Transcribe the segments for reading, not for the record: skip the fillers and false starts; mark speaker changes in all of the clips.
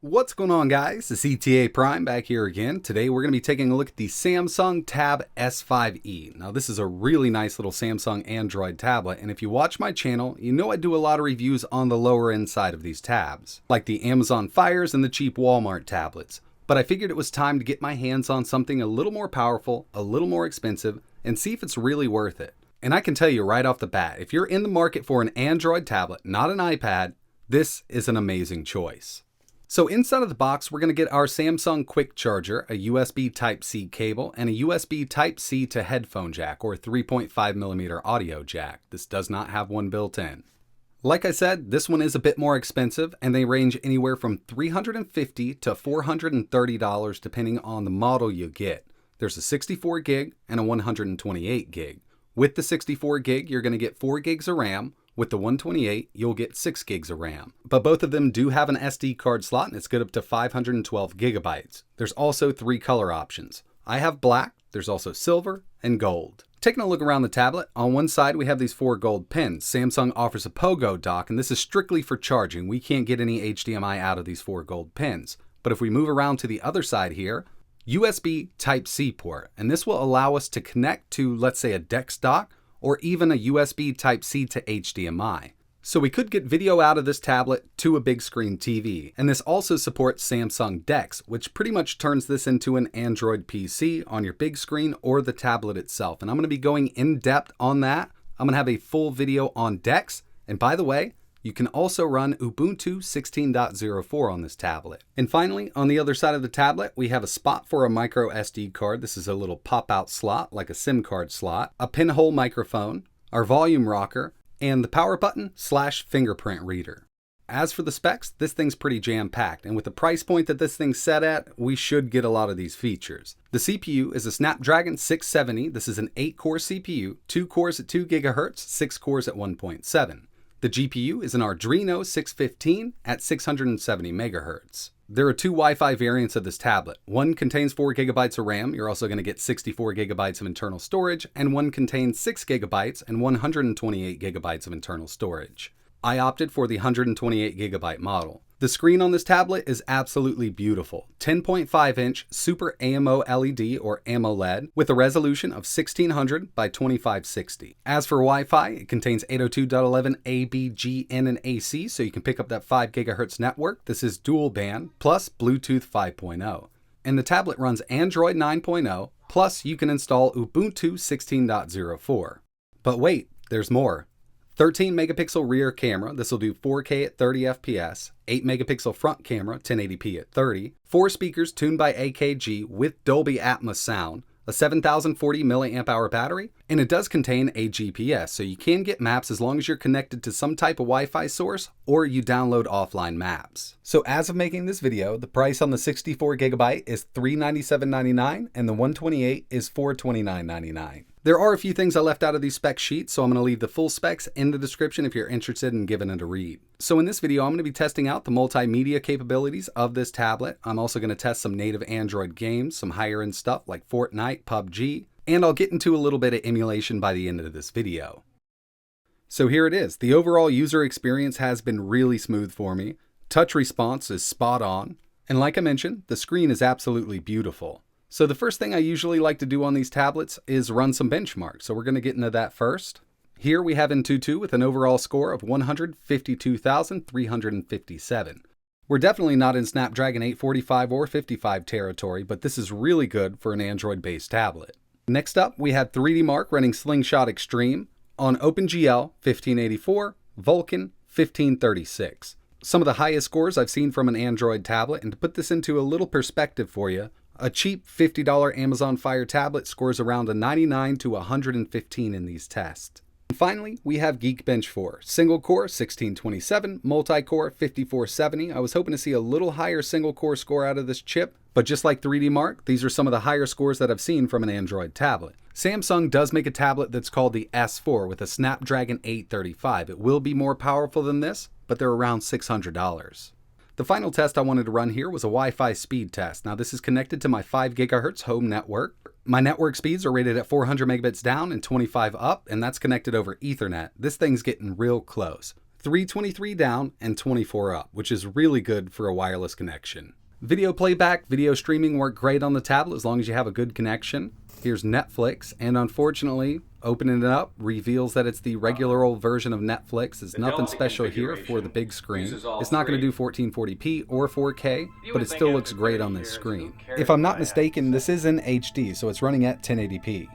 Speaker 1: What's going on, guys? It's ETA Prime back here again. Today we're going to be taking a look at the Samsung Tab S5e. Now this is a really nice little Samsung Android tablet, and if you watch my channel, you know I do a lot of reviews on the lower end side of these tabs, like the Amazon Fires and the cheap Walmart tablets. But I figured it was time to get my hands on something a little more powerful, a little more expensive, and see if it's really worth it. And I can tell you right off the bat, if you're in the market for an Android tablet, not an iPad, this is an amazing choice. So inside of the box, we're going to get our Samsung Quick Charger, a USB Type-C cable, and a USB Type-C to headphone jack or 3.5mm audio jack. This does not have one built in. Like I said, this one is a bit more expensive, and they range anywhere from $350 to $430 depending on the model you get. There's a 64 gig and a 128 gig. With the 64 gig, you're going to get 4 gigs of RAM. With the 128, you'll get 6 gigs of RAM. But both of them do have an SD card slot, and it's good up to 512 gigabytes. There's also 3 color options. I have black, there's also silver, and gold. Taking a look around the tablet, on one side we have these 4 gold pins. Samsung offers a POGO dock, and this is strictly for charging. We can't get any HDMI out of these 4 gold pins. But if we move around to the other side here, USB Type-C port, and this will allow us to connect to, let's say, a DeX dock, or even a USB Type-C to HDMI. So we could get video out of this tablet to a big screen TV, and this also supports Samsung DeX, which pretty much turns this into an Android PC on your big screen or the tablet itself. And I'm going to be going in depth on that. I'm going to have a full video on DeX, and by the way, you can also run Ubuntu 16.04 on this tablet. And finally, on the other side of the tablet, we have a spot for a microSD card. This is a little pop-out slot, like a SIM card slot, a pinhole microphone, our volume rocker, and the power button / fingerprint reader. As for the specs, this thing's pretty jam-packed, and with the price point that this thing's set at, we should get a lot of these features. The CPU is a Snapdragon 670. This is an 8-core CPU, 2 cores at 2 GHz, 6 cores at 1.7. The GPU is an Adreno 615 at 670 MHz. There are 2 Wi-Fi variants of this tablet. One contains 4 GB of RAM, you're also going to get 64 GB of internal storage, and one contains 6 GB and 128 GB of internal storage. I opted for the 128 GB model. The screen on this tablet is absolutely beautiful. 10.5-inch Super AMO LED or AMOLED with a resolution of 1600 by 2560. As for Wi-Fi, it contains 802.11 ABGN and AC, so you can pick up that 5 GHz network. This is dual band plus Bluetooth 5.0. And the tablet runs Android 9.0, plus you can install Ubuntu 16.04. But wait, there's more. 13 megapixel rear camera, this will do 4K at 30 FPS, 8 megapixel front camera, 1080p at 30, 4 speakers tuned by AKG with Dolby Atmos sound, a 7040 mAh battery, and it does contain a GPS, so you can get maps as long as you're connected to some type of Wi-Fi source or you download offline maps. So as of making this video, the price on the 64 gigabyte is $397.99 and the 128 is $429.99. There are a few things I left out of these spec sheets, so I'm going to leave the full specs in the description if you're interested in giving it a read. So in this video, I'm going to be testing out the multimedia capabilities of this tablet. I'm also going to test some native Android games, some higher end stuff like Fortnite, Pubg, and I'll get into a little bit of emulation by the end of this video. So here it is. The overall user experience has been really smooth for me. Touch response is spot on. And like I mentioned, the screen is absolutely beautiful. So the first thing I usually like to do on these tablets is run some benchmarks. So we're going to get into that first. Here we have Antutu with an overall score of 152,357. We're definitely not in Snapdragon 845 or 55 territory, but this is really good for an Android-based tablet. Next up, we have 3D Mark running Slingshot Extreme on OpenGL 1584, Vulkan 1536. Some of the highest scores I've seen from an Android tablet, and to put this into a little perspective for you, a cheap $50 Amazon Fire tablet scores around a 99 to 115 in these tests. And finally, we have Geekbench 4, single core 1627, multi-core 5470. I was hoping to see a little higher single core score out of this chip, but just like 3D Mark, these are some of the higher scores that I've seen from an Android tablet. Samsung does make a tablet that's called the S4 with a Snapdragon 835. It will be more powerful than this, but they're around $600. The final test I wanted to run here was a Wi-Fi speed test. Now this is connected to my 5 GHz home network. My network speeds are rated at 400 megabits down and 25 up, and that's connected over Ethernet. This thing's getting real close. 323 down, and 24 up, which is really good for a wireless connection. Video playback, video streaming work great on the tablet as long as you have a good connection. Here's Netflix, and unfortunately, opening it up reveals that it's the regular old version of Netflix. There's nothing special here for the big screen. It's not going to do 1440p or 4K, but it still looks great on this screen. If I'm not mistaken, this is in HD, so it's running at 1080p.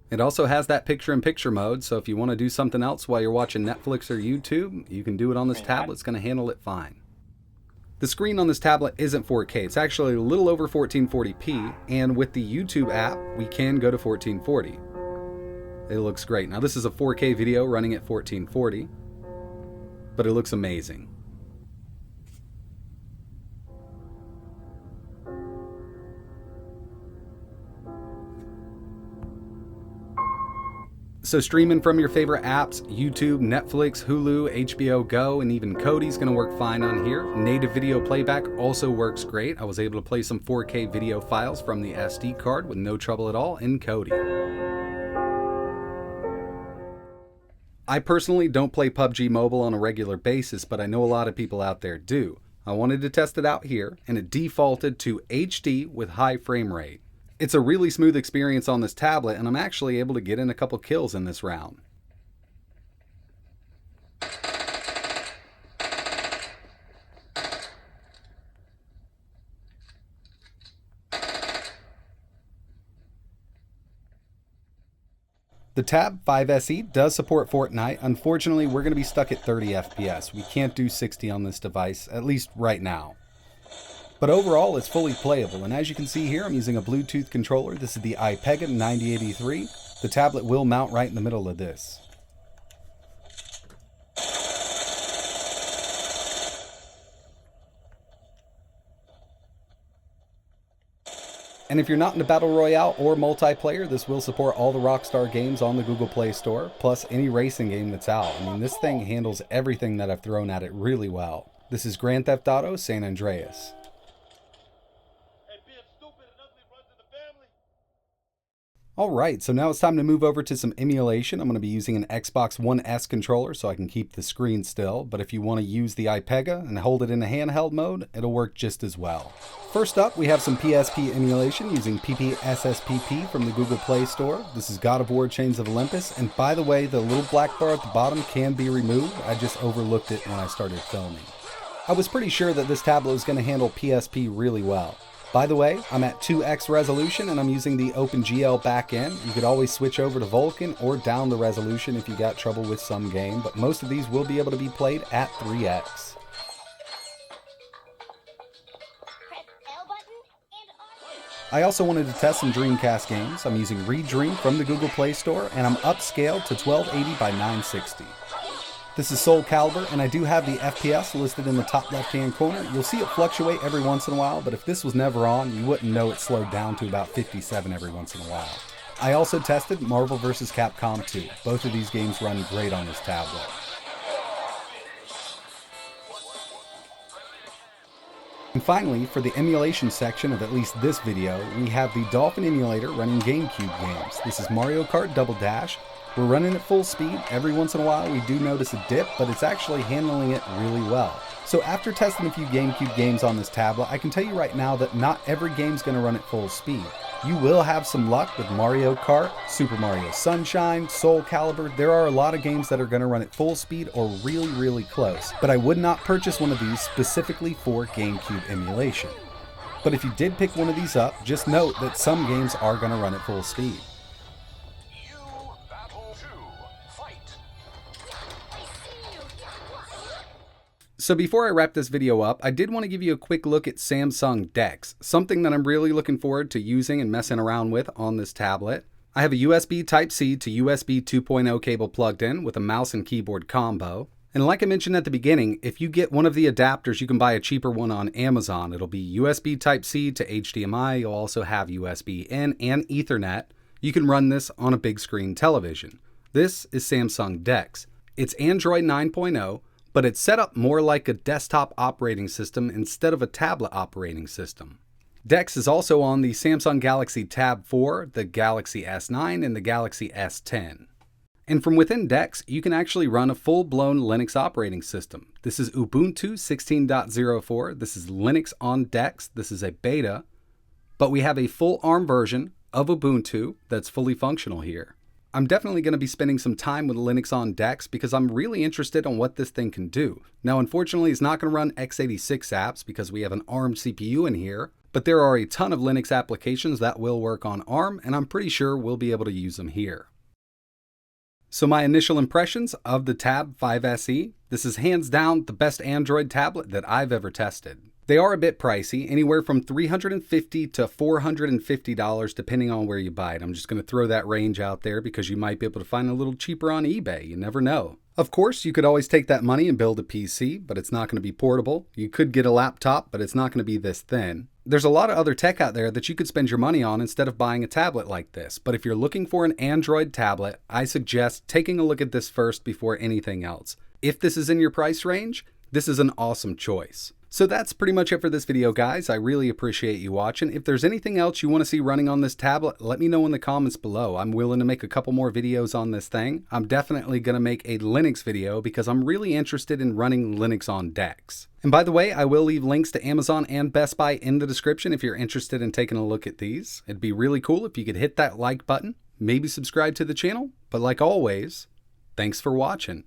Speaker 1: It also has that picture-in-picture mode, so if you want to do something else while you're watching Netflix or YouTube, you can do it on this tablet. It's going to handle it fine. The screen on this tablet isn't 4K. It's actually a little over 1440p, and with the YouTube app, we can go to 1440. It looks great. Now, this is a 4K video running at 1440, but it looks amazing. So streaming from your favorite apps, YouTube, Netflix, Hulu, HBO Go, and even Kody's going to work fine on here. Native video playback also works great. I was able to play some 4K video files from the SD card with no trouble at all in Kody. I personally don't play PUBG Mobile on a regular basis, but I know a lot of people out there do. I wanted to test it out here, and it defaulted to HD with high frame rate. It's a really smooth experience on this tablet, and I'm actually able to get in a couple kills in this round. The Tab S5e does support Fortnite. Unfortunately, we're going to be stuck at 30 FPS. We can't do 60 on this device, at least right now. But overall, it's fully playable, and as you can see here, I'm using a Bluetooth controller. This is the iPega 9083. The tablet will mount right in the middle of this. And if you're not into Battle Royale or multiplayer, this will support all the Rockstar games on the Google Play Store, plus any racing game that's out. I mean, this thing handles everything that I've thrown at it really well. This is Grand Theft Auto San Andreas. Alright, so now it's time to move over to some emulation. I'm going to be using an Xbox One S controller so I can keep the screen still, but if you want to use the iPega and hold it in a handheld mode, it'll work just as well. First up, we have some PSP emulation using PPSSPP from the Google Play Store. This is God of War Chains of Olympus, and by the way, the little black bar at the bottom can be removed. I just overlooked it when I started filming. I was pretty sure that this tablet was going to handle PSP really well. By the way, I'm at 2x resolution and I'm using the OpenGL backend. You could always switch over to Vulkan or down the resolution if you got trouble with some game, but most of these will be able to be played at 3x. I also wanted to test some Dreamcast games. I'm using Redream from the Google Play Store and I'm upscaled to 1280 by 960. This is Soul Calibur, and I do have the FPS listed in the top left-hand corner. You'll see it fluctuate every once in a while, but if this was never on, you wouldn't know it slowed down to about 57 every once in a while. I also tested Marvel vs. Capcom 2. Both of these games run great on this tablet. And finally, for the emulation section of at least this video, we have the Dolphin emulator running GameCube games. This is Mario Kart Double Dash. We're running at full speed. Every once in a while we do notice a dip, but it's actually handling it really well. So after testing a few GameCube games on this tablet, I can tell you right now that not every game's going to run at full speed. You will have some luck with Mario Kart, Super Mario Sunshine, Soul Calibur. There are a lot of games that are going to run at full speed or really close, but I would not purchase one of these specifically for GameCube emulation. But if you did pick one of these up, just note that some games are going to run at full speed. So before I wrap this video up, I did want to give you a quick look at Samsung DeX, something that I'm really looking forward to using and messing around with on this tablet. I have a USB Type-C to USB 2.0 cable plugged in with a mouse and keyboard combo. And like I mentioned at the beginning, if you get one of the adapters, you can buy a cheaper one on Amazon. It'll be USB Type-C to HDMI. You'll also have USB-in and Ethernet. You can run this on a big screen television. This is Samsung DeX. It's Android 9.0. But it's set up more like a desktop operating system instead of a tablet operating system. DeX is also on the Samsung Galaxy Tab 4, the Galaxy S9, and the Galaxy S10. And from within DeX, you can actually run a full-blown Linux operating system. This is Ubuntu 16.04. This is Linux on DeX. This is a beta. But we have a full ARM version of Ubuntu that's fully functional here. I'm definitely going to be spending some time with Linux on DeX because I'm really interested in what this thing can do. Now, unfortunately, it's not going to run x86 apps because we have an ARM CPU in here, but there are a ton of Linux applications that will work on ARM, and I'm pretty sure we'll be able to use them here. So my initial impressions of the Tab 5 SE, this is hands down the best Android tablet that I've ever tested. They are a bit pricey, anywhere from $350 to $450 depending on where you buy it. I'm just going to throw that range out there because you might be able to find a little cheaper on eBay. You never know. Of course, you could always take that money and build a PC, but it's not going to be portable. You could get a laptop, but it's not going to be this thin. There's a lot of other tech out there that you could spend your money on instead of buying a tablet like this. But if you're looking for an Android tablet, I suggest taking a look at this first before anything else. If this is in your price range, this is an awesome choice. So that's pretty much it for this video, guys. I really appreciate you watching. If there's anything else you want to see running on this tablet, let me know in the comments below. I'm willing to make a couple more videos on this thing. I'm definitely going to make a Linux video because I'm really interested in running Linux on DeX. And by the way, I will leave links to Amazon and Best Buy in the description if you're interested in taking a look at these. It'd be really cool if you could hit that like button, maybe subscribe to the channel. But like always, thanks for watching.